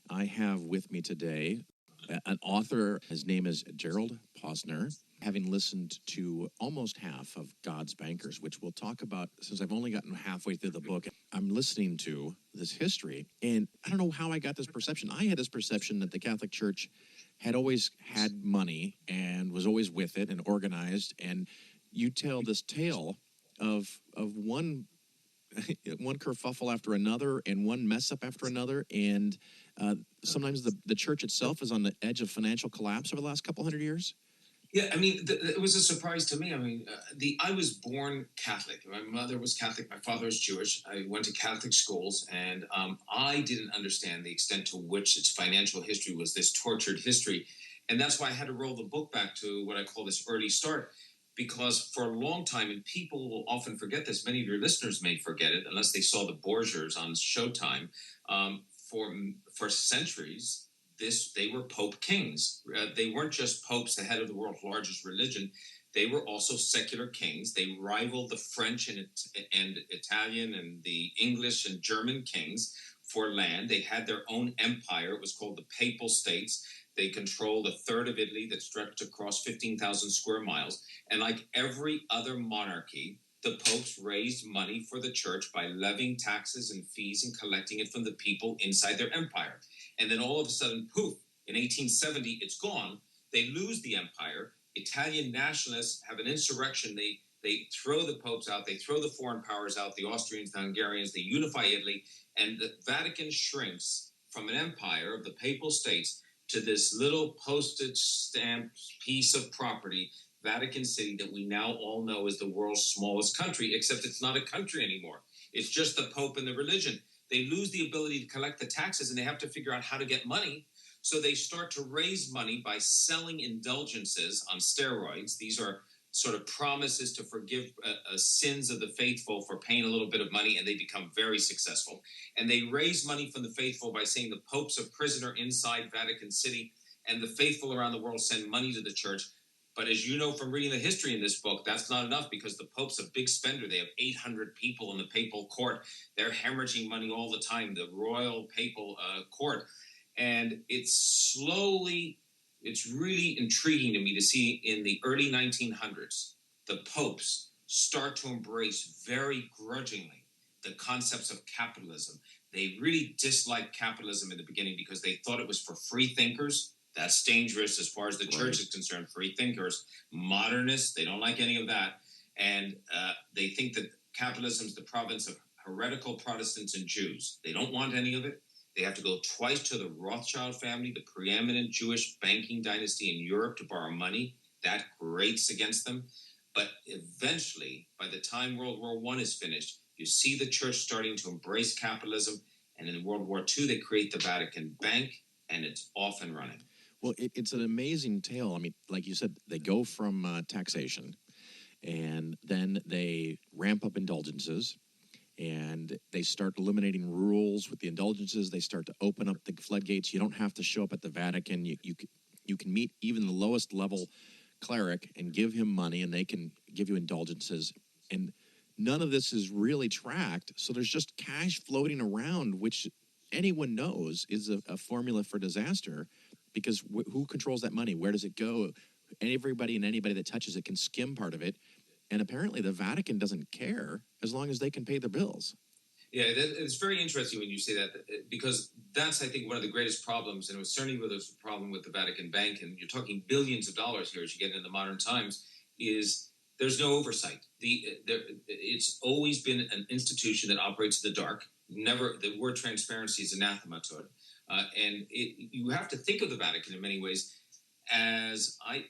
I have with me today an author. His name is Gerald Posner. Having listened to almost half of God's Bankers, which we'll talk about since I've only gotten halfway through the book, I'm listening to this history, and I don't know how I got this perception. I had this perception that the Catholic Church had always had money and was always with it and organized, and you tell this tale of one one kerfuffle after another and one mess up after another, and sometimes the church itself is on the edge of financial collapse over the last couple hundred years. Yeah, I mean, it was a surprise to me. I mean, I was born Catholic. My mother was Catholic. My father was Jewish. I went to Catholic schools, and I didn't understand the extent to which its financial history was this tortured history. And that's why I had to roll the book back to what I call this early start, because for a long time, and people will often forget this, many of your listeners may forget it, unless they saw the Borgias on Showtime, for centuries, they were Pope kings. They weren't just popes, the head of the world's largest religion. They were also secular kings. They rivaled the French and Italian and the English and German kings for land. They had their own empire. It was called the Papal States. They controlled a third of Italy that stretched across 15,000 square miles. And like every other monarchy, the popes raised money for the church by levying taxes and fees and collecting it from the people inside their empire. And then all of a sudden, poof, in 1870, it's gone. They lose the empire. Italian nationalists have an insurrection. They throw the popes out. They throw the foreign powers out, the Austrians, the Hungarians. They unify Italy. And the Vatican shrinks from an empire of the Papal States to this little postage stamp piece of property, Vatican City, that we now all know is the world's smallest country, except it's not a country anymore. It's just the Pope and the religion. They lose the ability to collect the taxes, and they have to figure out how to get money. So they start to raise money by selling indulgences on steroids. These are sort of promises to forgive sins of the faithful for paying a little bit of money, and they become very successful. And they raise money from the faithful by saying the Pope's a prisoner inside Vatican City, and the faithful around the world send money to the church. But as you know from reading the history in this book, that's not enough, because the Pope's a big spender. They have 800 people in the papal court. They're hemorrhaging money all the time, the royal papal court. And it's really intriguing to me to see in the early 1900s, the popes start to embrace very grudgingly the concepts of capitalism. They really disliked capitalism in the beginning because they thought it was for free thinkers. That's dangerous as far as the church is concerned. Free thinkers, modernists, they don't like any of that. And they think that capitalism is the province of heretical Protestants and Jews. They don't want any of it. They have to go twice to the Rothschild family, the preeminent Jewish banking dynasty in Europe, to borrow money. That grates against them. But eventually, by the time World War I is finished, you see the church starting to embrace capitalism. And in World War II, they create the Vatican Bank, and it's off and running. Well, it's an amazing tale. I mean, like you said, they go from taxation, and then they ramp up indulgences, and they start eliminating rules with the indulgences. They start to open up the floodgates. You don't have to show up at the Vatican. You can meet even the lowest level cleric and give him money, and they can give you indulgences. And none of this is really tracked, so there's just cash floating around, which anyone knows is a formula for disaster, because who controls that money? Where does it go? Everybody and anybody that touches it can skim part of it. And apparently the Vatican doesn't care as long as they can pay their bills. Yeah, it's very interesting when you say that, because that's, I think, one of the greatest problems, and it was certainly where there's a problem with the Vatican Bank, and you're talking billions of dollars here as you get into modern times, is there's no oversight. It's always been an institution that operates in the dark. Never, the word transparency is anathema to it. And you have to think of the Vatican in many ways as, I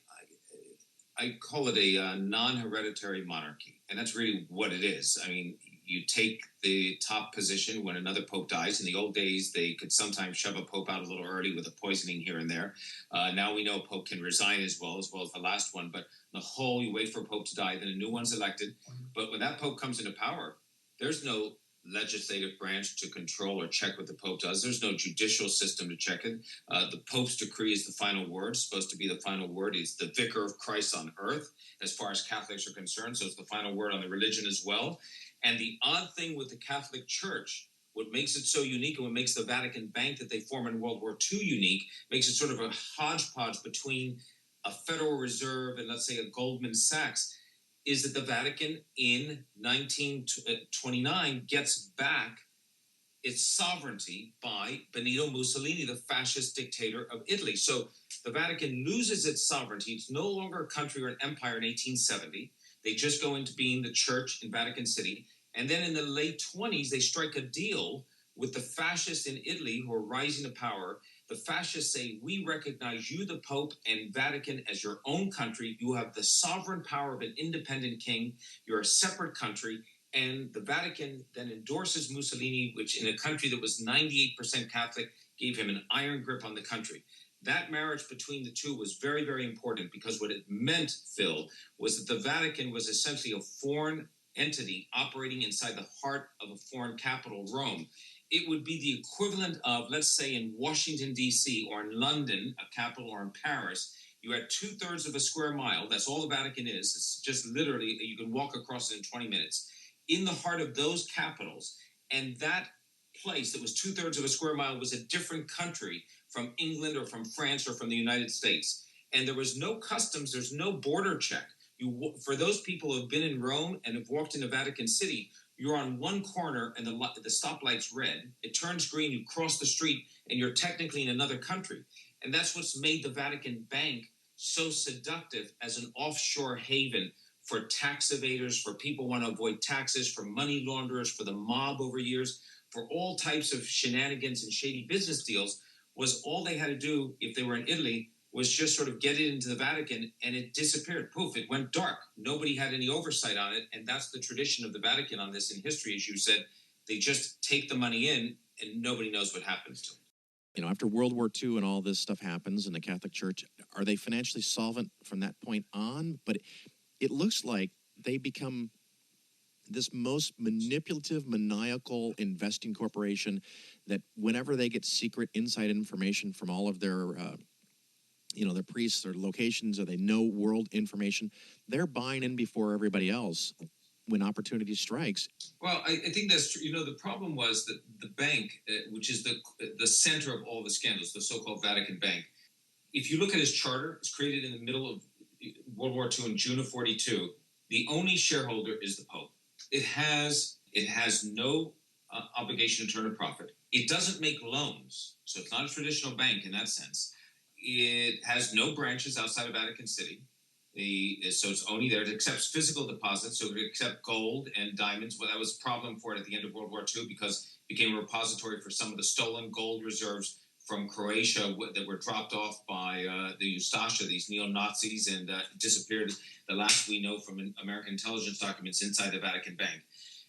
call it a non-hereditary monarchy. And that's really what it is. I mean, you take the top position when another pope dies. In the old days, they could sometimes shove a pope out a little early with a poisoning here and there. Now we know a pope can resign as well as the last one. But the whole, you wait for a pope to die, then a new one's elected. But when that pope comes into power, there's no legislative branch to control or check what the Pope does. There's no judicial system to check it. The Pope's decree is the final word, supposed to be the final word. He's the vicar of Christ on earth, as far as Catholics are concerned, so it's the final word on the religion as well. And the odd thing with the Catholic Church, what makes it so unique and what makes the Vatican Bank that they form in World War II unique, makes it sort of a hodgepodge between a Federal Reserve and, let's say, a Goldman Sachs, is that the Vatican in 1929 gets back its sovereignty by Benito Mussolini, the fascist dictator of Italy. So the Vatican loses its sovereignty. It's no longer a country or an empire in 1870. They just go into being the church in Vatican City. And then in the late 20s, they strike a deal with the fascists in Italy who are rising to power. The fascists say, we recognize you, the Pope, and Vatican as your own country. You have the sovereign power of an independent king. You're a separate country. And the Vatican then endorses Mussolini, which in a country that was 98% Catholic, gave him an iron grip on the country. That marriage between the two was very, very important because what it meant, Phil, was that the Vatican was essentially a foreign entity operating inside the heart of a foreign capital, Rome. It would be the equivalent of, let's say, in Washington, D.C., or in London, a capital, or in Paris, you had 2/3 of a square mile. That's all the Vatican is. It's just literally, you can walk across it in 20 minutes. In the heart of those capitals, and that place that was 2/3 of a square mile was a different country from England or from France or from the United States. And there was no customs, there's no border check. For those people who have been in Rome and have walked into Vatican City, you're on one corner and the stoplight's red. It turns green, you cross the street, and you're technically in another country. And that's what's made the Vatican Bank so seductive as an offshore haven for tax evaders, for people who want to avoid taxes, for money launderers, for the mob over years, for all types of shenanigans and shady business deals. Was all they had to do if they were in Italy was just sort of get it into the Vatican, and it disappeared. Poof, it went dark. Nobody had any oversight on it, and that's the tradition of the Vatican on this in history, as you said. They just take the money in, and nobody knows what happens to it. You know, after World War II and all this stuff happens in the Catholic Church, are they financially solvent from that point on? But it looks like they become this most manipulative, maniacal investing corporation that whenever they get secret inside information from all of their, their priests or locations, or they know world information, they're buying in before everybody else when opportunity strikes. Well, I think that's true. You know, the problem was that the bank, which is the center of all the scandals, the so-called Vatican Bank, if you look at its charter, it's created in the middle of World War II in June of 42. The only shareholder is the Pope. It has no obligation to turn a profit. It doesn't make loans, so it's not a traditional bank in that sense. It has no branches outside of Vatican City. So it's only there. It accepts physical deposits, so it accepts gold and diamonds. Well, that was a problem for it at the end of World War II because it became a repository for some of the stolen gold reserves from Croatia that were dropped off by the Ustasha, these neo-Nazis, and disappeared. The last we know from American intelligence documents inside the Vatican Bank.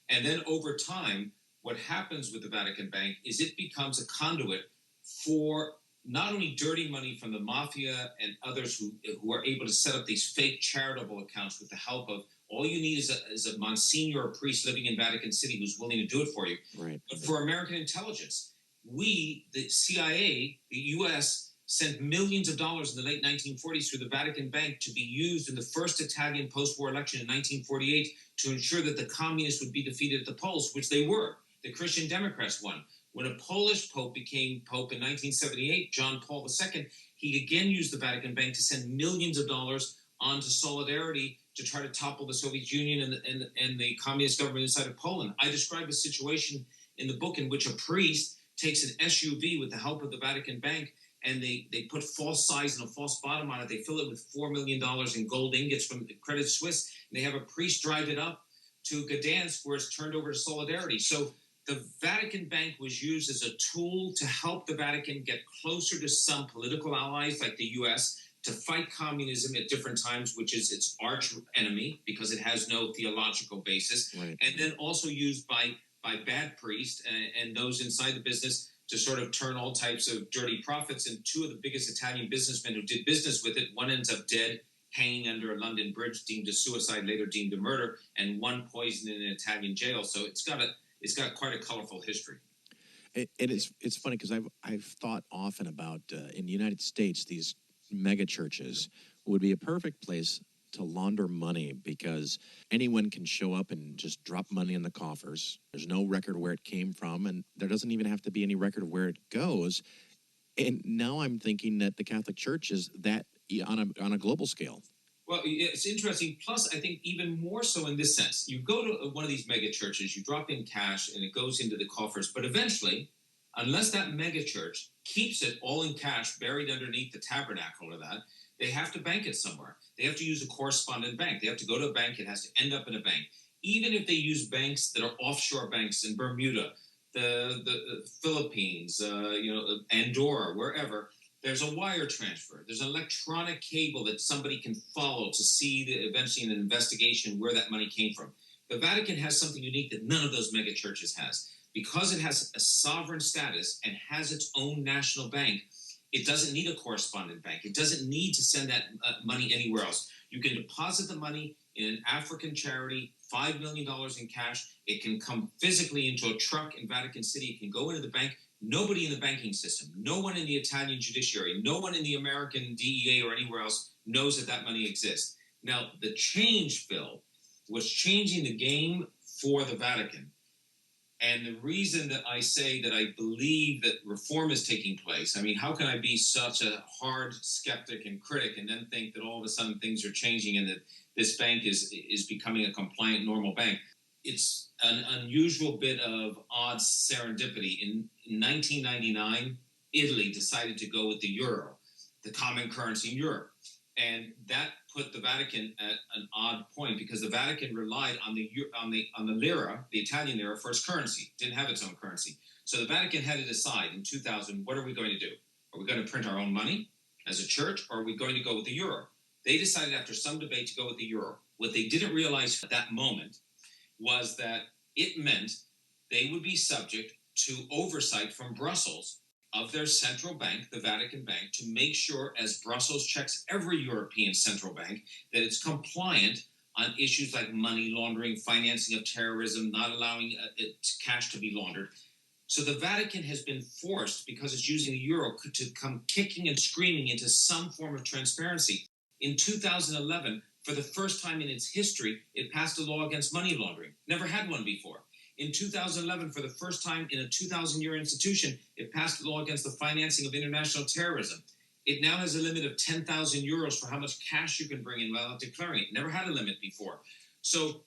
And then over time, what happens with the Vatican Bank is it becomes a conduit for not only dirty money from the mafia and others who are able to set up these fake charitable accounts with the help of, all you need is a Monsignor or priest living in Vatican City who's willing to do it for you. Right. But for American intelligence, we, the CIA, the U.S., sent millions of dollars in the late 1940s through the Vatican Bank to be used in the first Italian post-war election in 1948 to ensure that the communists would be defeated at the polls, which they were. The Christian Democrats won. When a Polish pope became pope in 1978, John Paul II, he again used the Vatican Bank to send millions of dollars onto Solidarity to try to topple the Soviet Union and the communist government inside of Poland. I describe a situation in the book in which a priest takes an SUV with the help of the Vatican Bank, and they put false sides and a false bottom on it. They fill it with $4 million in gold ingots from Credit Suisse, and they have a priest drive it up to Gdansk, where it's turned over to Solidarity. So the Vatican Bank was used as a tool to help the Vatican get closer to some political allies like the U.S., to fight communism at different times, which is its arch enemy because it has no theological basis, right. And then also used by bad priests and those inside the business to sort of turn all types of dirty profits. And two of the biggest Italian businessmen who did business with it, one ends up dead, hanging under a London bridge, deemed a suicide, later deemed a murder, and one poisoned in an Italian jail. So it's got quite a colorful history. It's funny because I've thought often about in the United States, these mega churches would be a perfect place to launder money because anyone can show up and just drop money in the coffers. There's no record where it came from, and there doesn't even have to be any record of where it goes. And now I'm thinking that the Catholic Church is that on a global scale. Well, it's interesting. Plus, I think even more so in this sense. You go to one of these mega churches, you drop in cash, and it goes into the coffers. But eventually, unless that mega church keeps it all in cash buried underneath the tabernacle or that, they have to bank it somewhere. They have to use a correspondent bank. They have to go to a bank. It has to end up in a bank. Even if they use banks that are offshore banks in Bermuda, the Philippines, Andorra, wherever, there's a wire transfer. There's an electronic cable that somebody can follow to see eventually in an investigation where that money came from. The Vatican has something unique that none of those mega churches has. Because it has a sovereign status and has its own national bank, it doesn't need a correspondent bank. It doesn't need to send that money anywhere else. You can deposit the money in an African charity, $5 million in cash. It can come physically into a truck in Vatican City. It can go into the bank. Nobody in the banking system, no one in the Italian judiciary, no one in the American DEA or anywhere else knows that that money exists. Now, the change, Phil, was changing the game for the Vatican. And the reason that I say that I believe that reform is taking place, I mean, how can I be such a hard skeptic and critic and then think that all of a sudden things are changing and that this bank is becoming a compliant, normal bank? It's an unusual bit of odd serendipity. In 1999, Italy decided to go with the euro, the common currency in Europe. And that put the Vatican at an odd point because the Vatican relied on the lira, the Italian lira, for its currency. Didn't have its own currency. So the Vatican had to decide in 2000, what are we going to do? Are we going to print our own money as a church, or are we going to go with the euro? They decided after some debate to go with the euro. What they didn't realize at that moment was that it meant they would be subject to oversight from Brussels of their central bank, the Vatican Bank, to make sure, as Brussels checks every European central bank, that it's compliant on issues like money laundering, financing of terrorism, not allowing cash to be laundered. So the Vatican has been forced, because it's using the euro, to come kicking and screaming into some form of transparency. In 2011, for the first time in its history, it passed a law against money laundering. Never had one before. In 2011, for the first time in a 2,000-year institution, it passed a law against the financing of international terrorism. It now has a limit of 10,000 euros for how much cash you can bring in without declaring it. Never had a limit before. So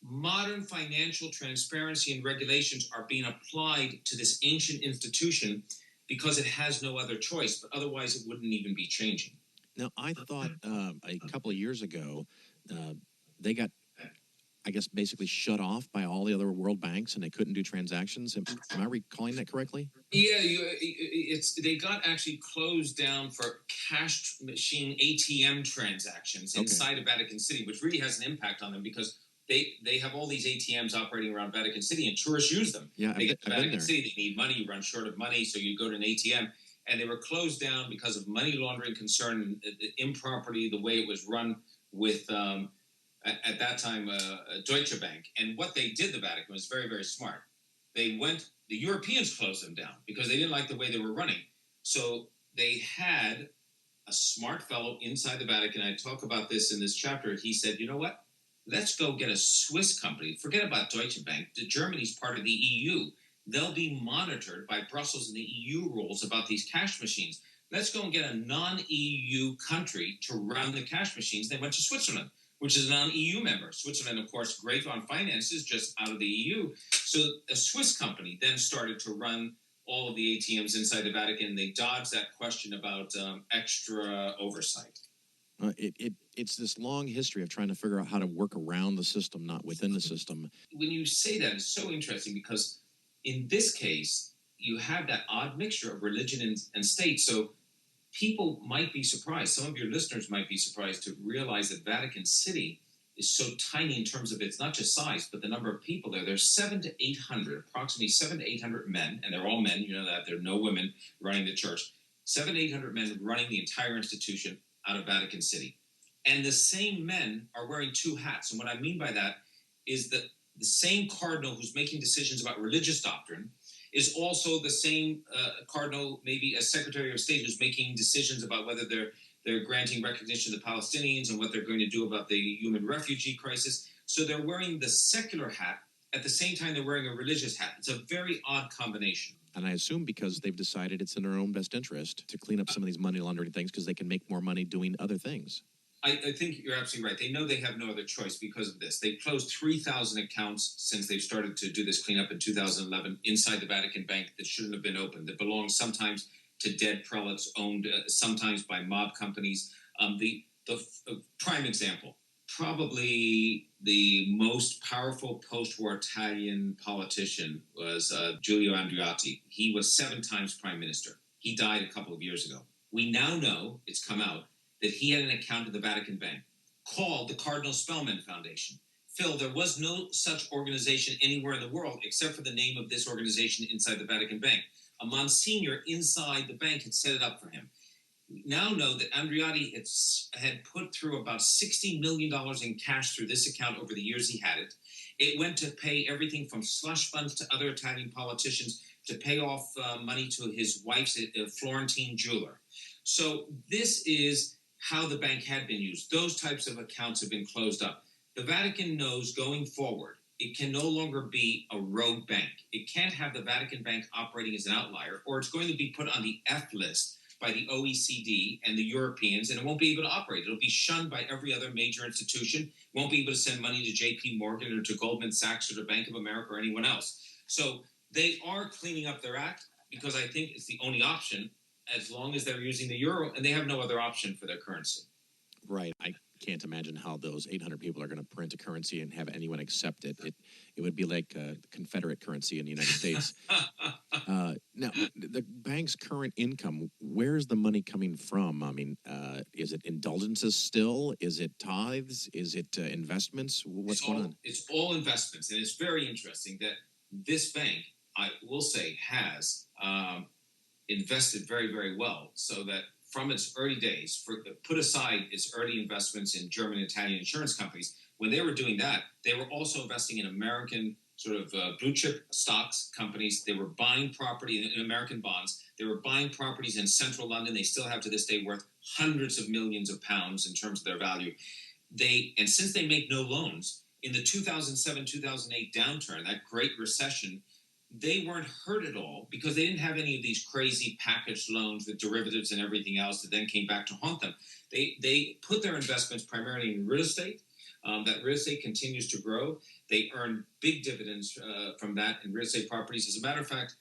modern financial transparency and regulations are being applied to this ancient institution because it has no other choice, but otherwise it wouldn't even be changing. Now, I thought a couple of years ago, they got, I guess, basically shut off by all the other world banks, and they couldn't do transactions. Am I recalling that correctly? Yeah, they got actually closed down for cash machine ATM transactions inside of Vatican City, which really has an impact on them because they have all these ATMs operating around Vatican City, and tourists use them. Yeah, they get to Vatican City, they need money, you run short of money, so you go to an ATM. And they were closed down because of money laundering concern, improperly, the way it was run with, at that time, Deutsche Bank. And what they did, the Vatican, was very, very smart. The Europeans closed them down because they didn't like the way they were running. So they had a smart fellow inside the Vatican. I talk about this in this chapter. He said, you know what? Let's go get a Swiss company. Forget about Deutsche Bank. Germany's part of the EU. They'll be monitored by Brussels and the EU rules about these cash machines. Let's go and get a non-EU country to run the cash machines. They went to Switzerland, which is a non-EU member. Switzerland, of course, great on finances, just out of the EU. So a Swiss company then started to run all of the ATMs inside the Vatican. They dodged that question about extra oversight. It's this long history of trying to figure out how to work around the system, not within the system. When you say that, it's so interesting because in this case, you have that odd mixture of religion and state. So people might be surprised. Some of your listeners might be surprised to realize that Vatican City is so tiny in terms of its not just size, but the number of people there. There's 700 to 800, approximately 700 to 800 men, and they're all men. You know that. There are no women running the church. 700 to 800 men running the entire institution out of Vatican City. And the same men are wearing two hats. And what I mean by that is that the same cardinal who's making decisions about religious doctrine is also the same cardinal, maybe a secretary of state, who's making decisions about whether They're granting recognition to the Palestinians and what they're going to do about the human refugee crisis. So they're wearing the secular hat at the same time they're wearing a religious hat. It's a very odd combination. And I assume because they've decided it's in their own best interest to clean up some of these money laundering things because they can make more money doing other things. I think you're absolutely right. They know they have no other choice because of this. They've closed 3,000 accounts since they've started to do this cleanup in 2011 inside the Vatican Bank that shouldn't have been opened, that belong sometimes to dead prelates, owned sometimes by mob companies. The prime example, probably the most powerful post-war Italian politician was Giulio Andreotti. He was 7 times prime minister. He died a couple of years ago. We now know, it's come out, that he had an account at the Vatican Bank called the Cardinal Spellman Foundation. Phil, there was no such organization anywhere in the world except for the name of this organization inside the Vatican Bank. A Monsignor inside the bank had set it up for him. We now know that Andreotti had put through about $60 million in cash through this account over the years he had it. It went to pay everything from slush funds to other Italian politicians to pay off money to his wife's Florentine jeweler. So this is how the bank had been used. Those types of accounts have been closed up. The Vatican knows going forward, it can no longer be a rogue bank. It can't have the Vatican Bank operating as an outlier, or it's going to be put on the F list by the OECD and the Europeans, and it won't be able to operate. It'll be shunned by every other major institution, won't be able to send money to JP Morgan or to Goldman Sachs or to Bank of America or anyone else. So they are cleaning up their act because I think it's the only option as long as they're using the euro, and they have no other option for their currency. Right. I can't imagine how those 800 people are going to print a currency and have anyone accept it. It would be like a Confederate currency in the United States. Now, the bank's current income, where's the money coming from? I mean, is it indulgences still? Is it tithes? Is it investments? What's going on? It's all investments, and it's very interesting that this bank, I will say, has invested very, very well, so that from its early days, put aside its early investments in German and Italian insurance companies, when they were doing that, they were also investing in American sort of blue chip stocks companies. They were buying property in American bonds. They were buying properties in central London. They still have to this day worth hundreds of millions of pounds in terms of their value. And since they make no loans, in the 2007-2008 downturn, that great recession, they weren't hurt at all because they didn't have any of these crazy packaged loans with derivatives and everything else that then came back to haunt them. They put their investments primarily in real estate. That real estate continues to grow. They earn big dividends from that in real estate properties. As a matter of fact,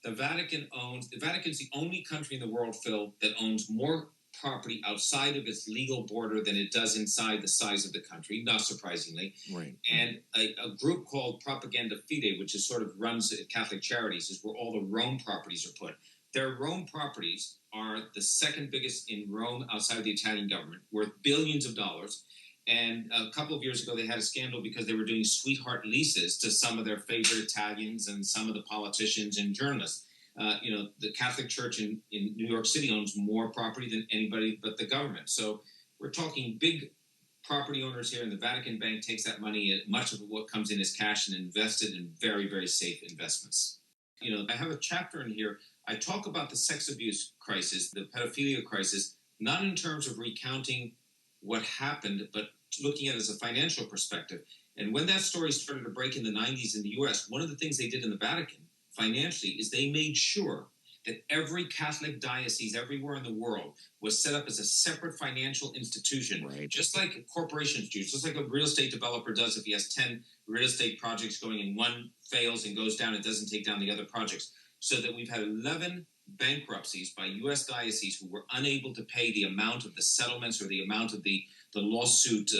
the Vatican's the only country in the world, Phil, that owns more property outside of its legal border than it does inside the size of the country, not surprisingly. Right. And a group called Propaganda Fide, which is sort of runs Catholic Charities, is where all the Rome properties are put. Their Rome properties are the second biggest in Rome outside of the Italian government, worth billions of dollars. And a couple of years ago, they had a scandal because they were doing sweetheart leases to some of their favorite Italians and some of the politicians and journalists. The Catholic Church in New York City owns more property than anybody but the government. So we're talking big property owners here, and the Vatican Bank takes that money, much of what comes in as cash, and invests it in very, very safe investments. I have a chapter in here. I talk about the sex abuse crisis, the pedophilia crisis, not in terms of recounting what happened, but looking at it as a financial perspective. And when that story started to break in the 90s in the U.S., one of the things they did in the Vatican financially is they made sure that every Catholic diocese everywhere in the world was set up as a separate financial institution, right, just like corporations do, just like a real estate developer does. If he has 10 real estate projects going and one fails and goes down, it doesn't take down the other projects. So that we've had 11 bankruptcies by U.S. dioceses who were unable to pay the amount of the settlements or the amount of the lawsuit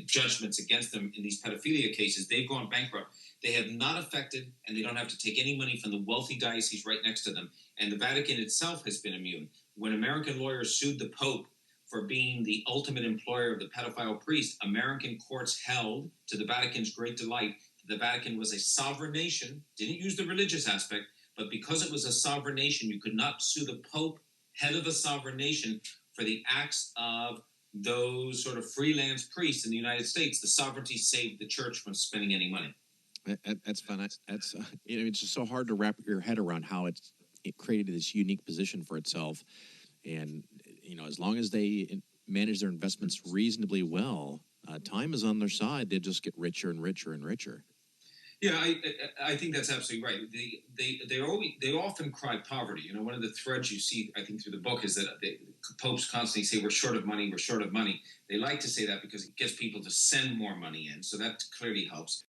judgments against them in these pedophilia cases. They've gone bankrupt. They have not affected, and they don't have to take any money from the wealthy diocese right next to them. And the Vatican itself has been immune. When American lawyers sued the Pope for being the ultimate employer of the pedophile priest, American courts held, to the Vatican's great delight, that the Vatican was a sovereign nation, didn't use the religious aspect, but because it was a sovereign nation, you could not sue the Pope, head of a sovereign nation, for the acts of those sort of freelance priests in the United States. The sovereignty saved the church from spending any money. That's fun. It's just so hard to wrap your head around how it created this unique position for itself, and as long as they manage their investments reasonably well, time is on their side. They just get richer and richer and richer. Yeah, I think that's absolutely right. They often cry poverty. One of the threads you see, I think, through the book is that popes constantly say we're short of money, we're short of money. They like to say that because it gets people to send more money in, so that clearly helps.